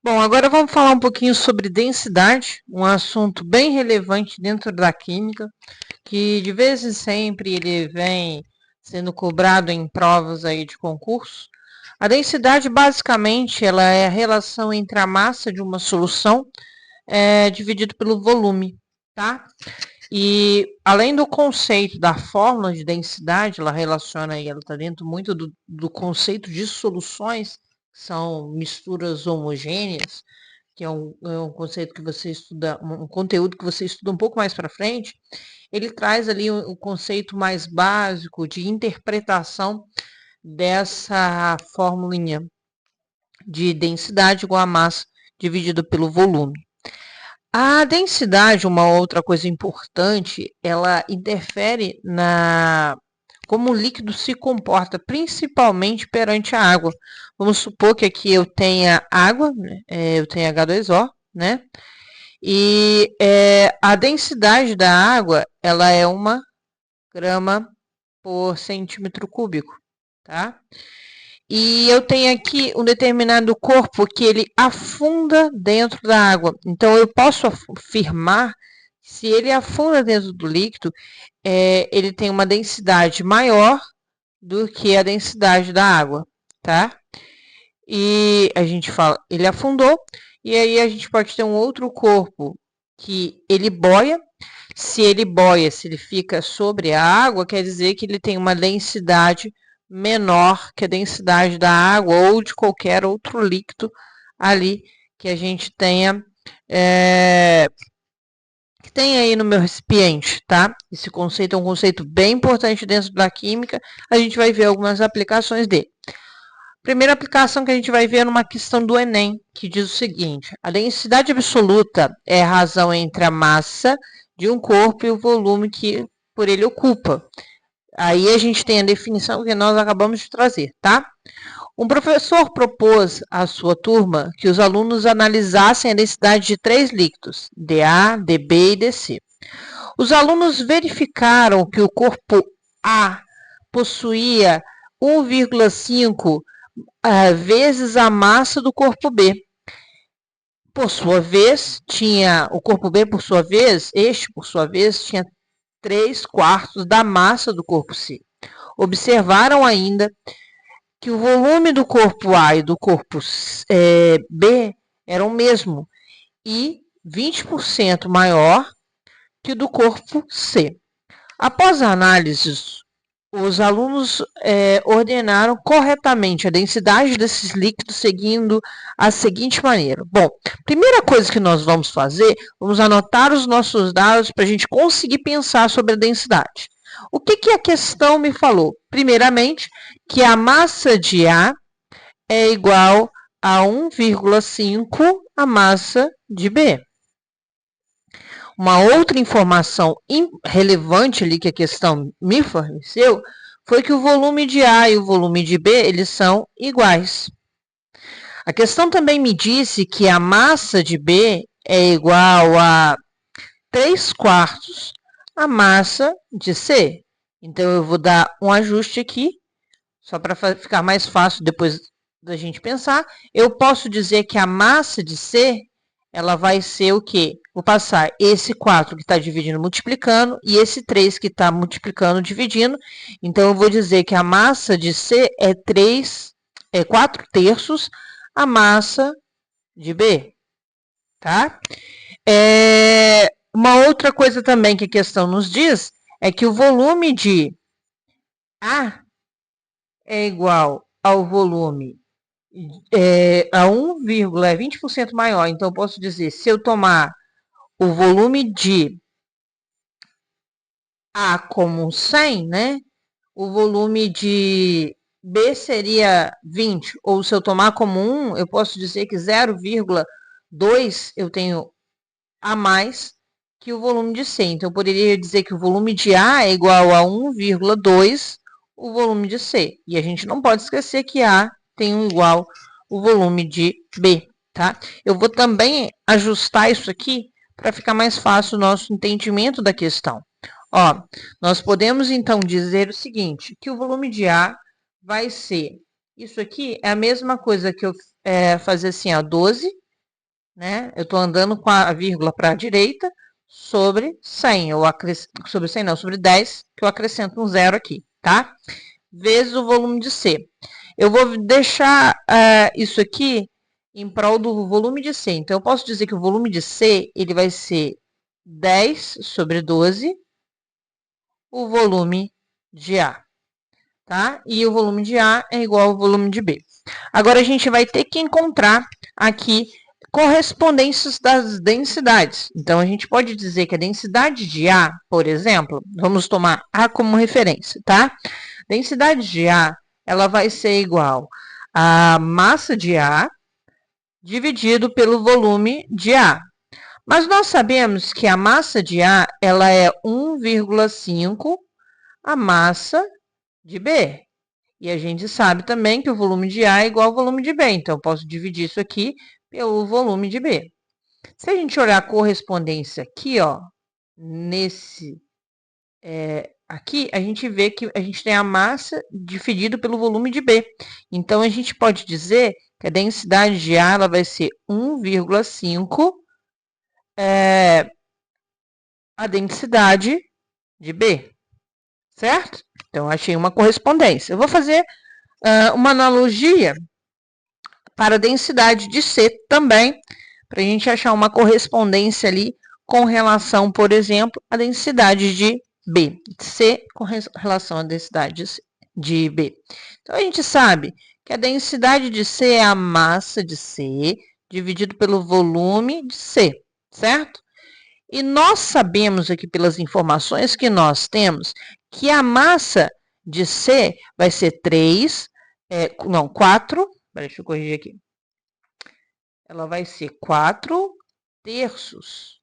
Bom, agora vamos falar um pouquinho sobre densidade, um assunto bem relevante dentro da química, que de vez em sempre ele vem sendo cobrado em provas aí de concurso. A densidade, basicamente, ela é a relação entre a massa de uma solução dividido pelo volume, tá? E além do conceito da fórmula de densidade, ela relaciona aí, ela está dentro muito do conceito de soluções, que são misturas homogêneas, que é um conceito que você estuda, um conteúdo que você estuda um pouco mais para frente. Ele traz ali o conceito mais básico de interpretação dessa formulinha de densidade igual a massa dividido pelo volume. A densidade, uma outra coisa importante, ela interfere na como o líquido se comporta, principalmente perante a água. Vamos supor que aqui eu tenha água, eu tenho H2O, né? E a densidade da água, ela é 1 grama por centímetro cúbico, tá? E eu tenho aqui um determinado corpo que ele afunda dentro da água. Então, eu posso afirmar, se ele afunda dentro do líquido, ele tem uma densidade maior do que a densidade da água, tá? E a gente fala, ele afundou, e aí a gente pode ter um outro corpo que ele boia. Se ele boia, se ele fica sobre a água, quer dizer que ele tem uma densidade menor que a densidade da água ou de qualquer outro líquido ali que a gente tenha, que tem aí no meu recipiente, tá? Esse conceito é um conceito bem importante dentro da química, a gente vai ver algumas aplicações dele. Primeira aplicação que a gente vai ver é numa questão do Enem, que diz o seguinte: a densidade absoluta é a razão entre a massa de um corpo e o volume que por ele ocupa. Aí a gente tem a definição que nós acabamos de trazer, tá? Um professor propôs à sua turma que os alunos analisassem a densidade de 3 líquidos, DA, DB e DC. Os alunos verificaram que o corpo A possuía 1,5 vezes a massa do corpo B. Por sua vez, o corpo B, por sua vez, tinha 3/4 da massa do corpo C. Observaram ainda que o volume do corpo A e do corpo B era o mesmo e 20% maior que o do corpo C. Após a análise, os alunos ordenaram corretamente a densidade desses líquidos seguindo a seguinte maneira. Bom, primeira coisa que nós vamos fazer, vamos anotar os nossos dados para a gente conseguir pensar sobre a densidade. O que a questão me falou? Primeiramente, que a massa de A é igual a 1,5 a massa de B. Uma outra informação relevante ali que a questão me forneceu foi que o volume de A e o volume de B, eles são iguais. A questão também me disse que a massa de B é igual a 3/4 a massa de C. Então, eu vou dar um ajuste aqui, só para ficar mais fácil depois da gente pensar. Eu posso dizer que a massa de C, ela vai ser o quê? Vou passar esse 4 que está dividindo, multiplicando, e esse 3 que está multiplicando, dividindo. Então, eu vou dizer que a massa de C é 4/3 a massa de B, tá? Uma outra coisa também que a questão nos diz é que o volume de A é igual ao volume a 1,20% maior. Então, eu posso dizer, se eu tomar o volume de A como 100, né? O volume de B seria 20. Ou se eu tomar como 1, eu posso dizer que 0,2 eu tenho a mais que o volume de C. Então, eu poderia dizer que o volume de A é igual a 1,2 o volume de C. E a gente não pode esquecer que A tem igual o volume de B, tá? Eu vou também ajustar isso aqui para ficar mais fácil o nosso entendimento da questão. Ó, nós podemos então dizer o seguinte, que o volume de A vai ser, isso aqui é a mesma coisa que eu fazer assim, ó, 12 né? Eu estou andando com a vírgula para a direita sobre 100, sobre 100 não, sobre 10, que eu acrescento um zero aqui, tá? Vezes o volume de C. Eu vou deixar isso aqui em prol do volume de C. Então, eu posso dizer que o volume de C ele vai ser 10 sobre 12, o volume de A, tá? E o volume de A é igual ao volume de B. Agora, a gente vai ter que encontrar aqui correspondências das densidades. Então, a gente pode dizer que a densidade de A, por exemplo, vamos tomar A como referência, tá? Densidade de A, ela vai ser igual a massa de A dividido pelo volume de A. Mas nós sabemos que a massa de A, ela é 1,5 a massa de B. E a gente sabe também que o volume de A é igual ao volume de B. Então, eu posso dividir isso aqui pelo volume de B. Se a gente olhar a correspondência aqui, ó, aqui, a gente vê que a gente tem a massa dividido pelo volume de B. Então, a gente pode dizer que a densidade de A ela vai ser 1,5 a densidade de B, certo? Então, achei uma correspondência. Eu vou fazer uma analogia para a densidade de C também, para a gente achar uma correspondência ali com relação, por exemplo, à densidade de B. C com relação à densidade de B. Então, a gente sabe que a densidade de C é a massa de C dividido pelo volume de C, certo? E nós sabemos aqui, pelas informações que nós temos, que a massa de C vai ser 4, deixa eu corrigir aqui. Ela vai ser 4 terços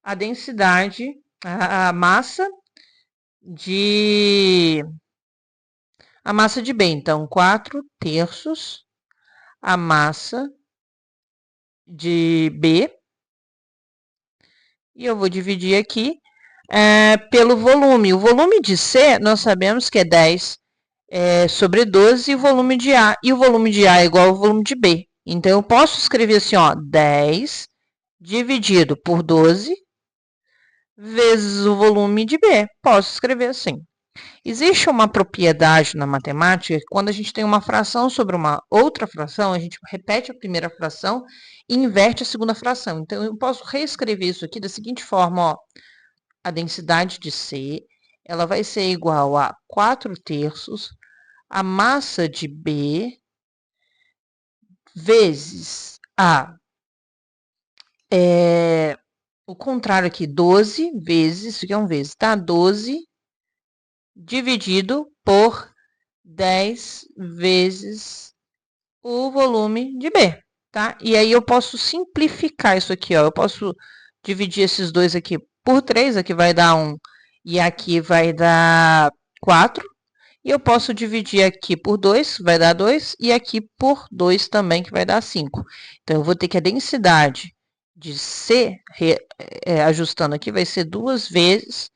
a densidade, a massa de B. Então, 4 terços a massa de B. E eu vou dividir aqui pelo volume. O volume de C, nós sabemos que é 10 sobre 12, e o volume de A. E o volume de A é igual ao volume de B. Então, eu posso escrever assim, ó, 10 dividido por 12 vezes o volume de B. Posso escrever assim. Existe uma propriedade na matemática que quando a gente tem uma fração sobre uma outra fração, a gente repete a primeira fração e inverte a segunda fração. Então, eu posso reescrever isso aqui da seguinte forma, ó. A densidade de C, ela vai ser igual a 4 terços a massa de B vezes o contrário aqui, 12 vezes, isso aqui é um vezes, tá? 12 dividido por 10 vezes o volume de B, tá? E aí eu posso simplificar isso aqui, ó. Eu posso dividir esses dois aqui por 3, aqui vai dar 1 e aqui vai dar 4. E eu posso dividir aqui por 2, vai dar 2, e aqui por 2 também, que vai dar 5. Então, eu vou ter que a densidade de C, ajustando aqui, vai ser 2 vezes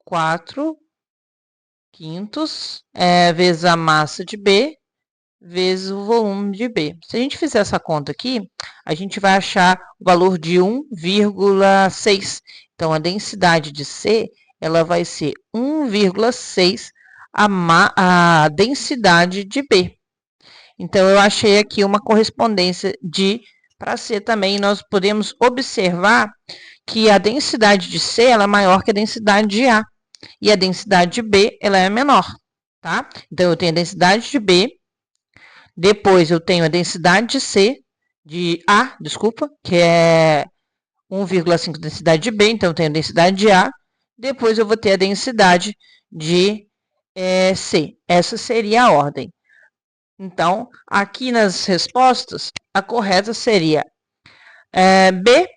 4 quintos, vezes a massa de B, vezes o volume de B. Se a gente fizer essa conta aqui, a gente vai achar o valor de 1,6. Então, a densidade de C, ela vai ser 1,6 a densidade de B. Então, eu achei aqui uma correspondência para C também. Nós podemos observar que a densidade de C ela é maior que a densidade de A. E a densidade de B ela é menor, tá? Então, eu tenho a densidade de B, depois eu tenho a densidade de C, de A, desculpa, que é 1,5 densidade de B, então eu tenho a densidade de A, depois eu vou ter a densidade de C. Essa seria a ordem. Então, aqui nas respostas, a correta seria B,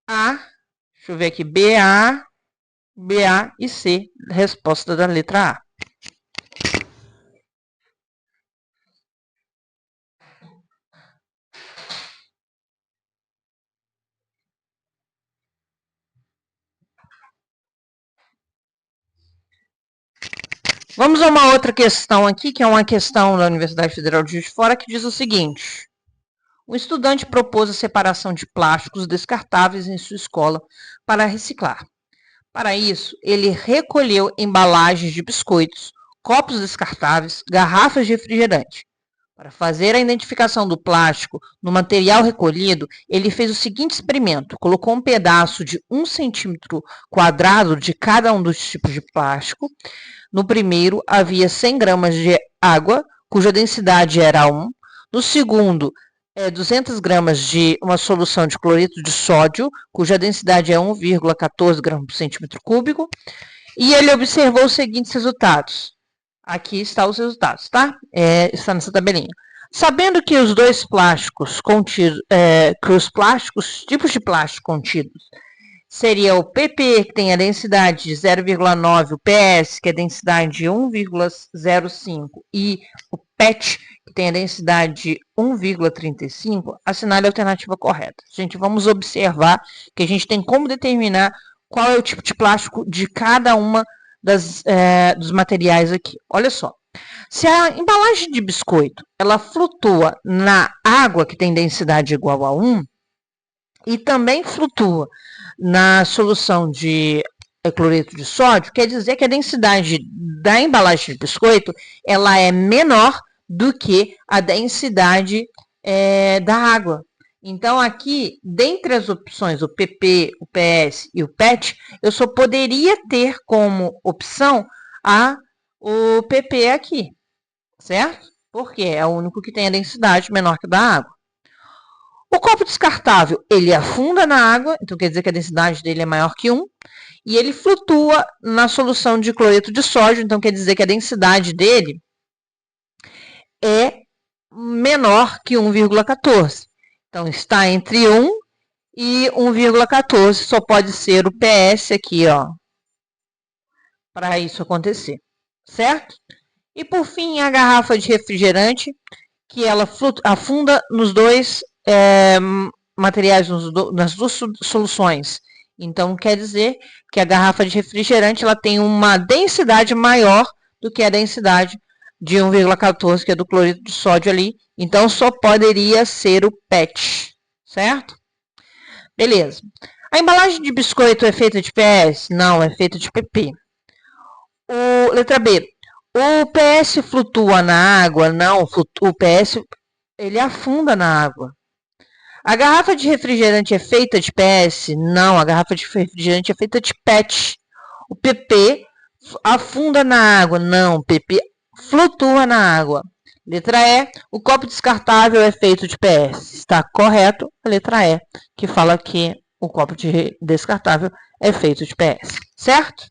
A, deixa eu ver aqui, BA, BA e C, resposta da letra A. Vamos a uma outra questão aqui, que é uma questão da Universidade Federal de Juiz de Fora, que diz o seguinte: Um estudante propôs a separação de plásticos descartáveis em sua escola para reciclar. Para isso, ele recolheu embalagens de biscoitos, copos descartáveis, garrafas de refrigerante. Para fazer a identificação do plástico no material recolhido, ele fez o seguinte experimento: colocou um pedaço de 1 centímetro quadrado de cada um dos tipos de plástico. No primeiro, havia 100 gramas de água, cuja densidade era 1. No segundo, 200 gramas de uma solução de cloreto de sódio, cuja densidade é 1,14 gramas por centímetro cúbico. E ele observou os seguintes resultados. Aqui estão os resultados, tá? Está nessa tabelinha. Sabendo que os dois plásticos contidos, tipos de plástico contidos, seria o PP, que tem a densidade de 0,9, o PS, que é a densidade de 1,05, e o PET, que tem a densidade de 1,35, assinale a alternativa correta. Gente, vamos observar que a gente tem como determinar qual é o tipo de plástico de cada uma dos materiais aqui. Olha só. Se a embalagem de biscoito ela flutua na água que tem densidade igual a 1 e também flutua na solução de cloreto de sódio, quer dizer que a densidade da embalagem de biscoito ela é menor do que a densidade da água. Então, aqui, dentre as opções, o PP, o PS e o PET, eu só poderia ter como opção o PP aqui, certo? Porque é o único que tem a densidade menor que a da água. O copo descartável, ele afunda na água, então quer dizer que a densidade dele é maior que 1, e ele flutua na solução de cloreto de sódio, então quer dizer que a densidade dele é menor que 1,14. Então, está entre 1 e 1,14, só pode ser o PS aqui, ó, para isso acontecer, certo? E, por fim, a garrafa de refrigerante, que ela afunda nos dois materiais, nas duas soluções. Então, quer dizer que a garrafa de refrigerante ela tem uma densidade maior do que a densidade de 1,14, que é do cloreto de sódio ali. Então, só poderia ser o PET, certo? Beleza. A embalagem de biscoito é feita de PS? Não, é feita de PP. Letra B. O PS flutua na água? Não, o PS ele afunda na água. A garrafa de refrigerante é feita de PS? Não, a garrafa de refrigerante é feita de PET. O PP afunda na água? Não, o PP flutua na água. Letra E, o copo descartável é feito de PS. Está correto a letra E, que fala que o copo descartável é feito de PS, certo?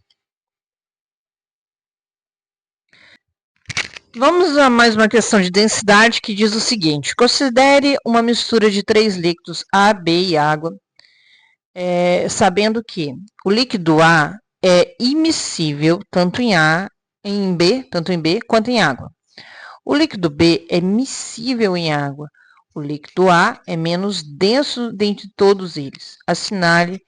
Vamos a mais uma questão de densidade que diz o seguinte: considere uma mistura de 3 líquidos A, B e água, sabendo que o líquido A é immiscível tanto em B quanto em água. O líquido B é miscível em água. O líquido A é menos denso dentre todos eles. Assinale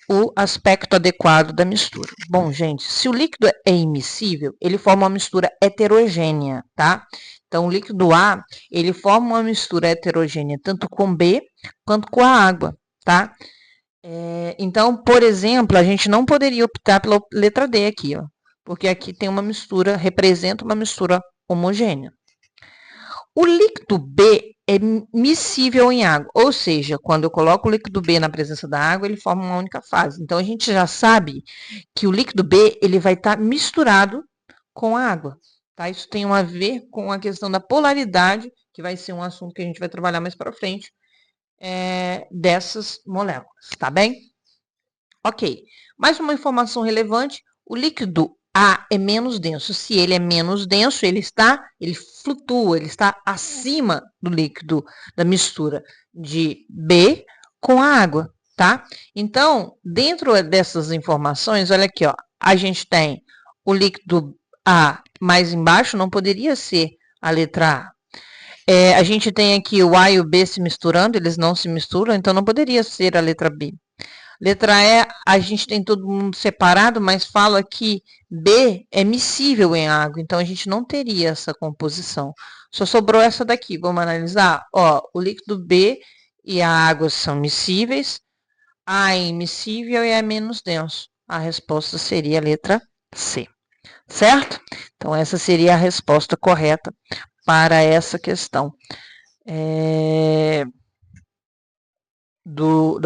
o aspecto adequado da mistura. Bom, gente, se o líquido é immiscível, ele forma uma mistura heterogênea, tá? Então, o líquido A, ele forma uma mistura heterogênea tanto com B quanto com a água, tá? Então, por exemplo, a gente não poderia optar pela letra D aqui, ó, porque aqui tem uma mistura, representa uma mistura homogênea. O líquido B é miscível em água, ou seja, quando eu coloco o líquido B na presença da água, ele forma uma única fase. Então, a gente já sabe que o líquido B ele vai estar misturado com a água. Tá? Isso tem a ver com a questão da polaridade, que vai ser um assunto que a gente vai trabalhar mais para frente, dessas moléculas, tá bem? Ok. Mais uma informação relevante, o líquido A é menos denso. Se ele é menos denso, ele flutua, ele está acima do líquido, da mistura de B com a água, tá? Então, dentro dessas informações, olha aqui, ó, a gente tem o líquido A mais embaixo, não poderia ser a letra A. A gente tem aqui o A e o B se misturando, eles não se misturam, então não poderia ser a letra B. Letra E, a gente tem todo mundo separado, mas fala que B é miscível em água, então a gente não teria essa composição. Só sobrou essa daqui. Vamos analisar? Ó, o líquido B e a água são miscíveis. A é immiscível e é menos denso. A resposta seria a letra C. Certo? Então, essa seria a resposta correta para essa questão. Da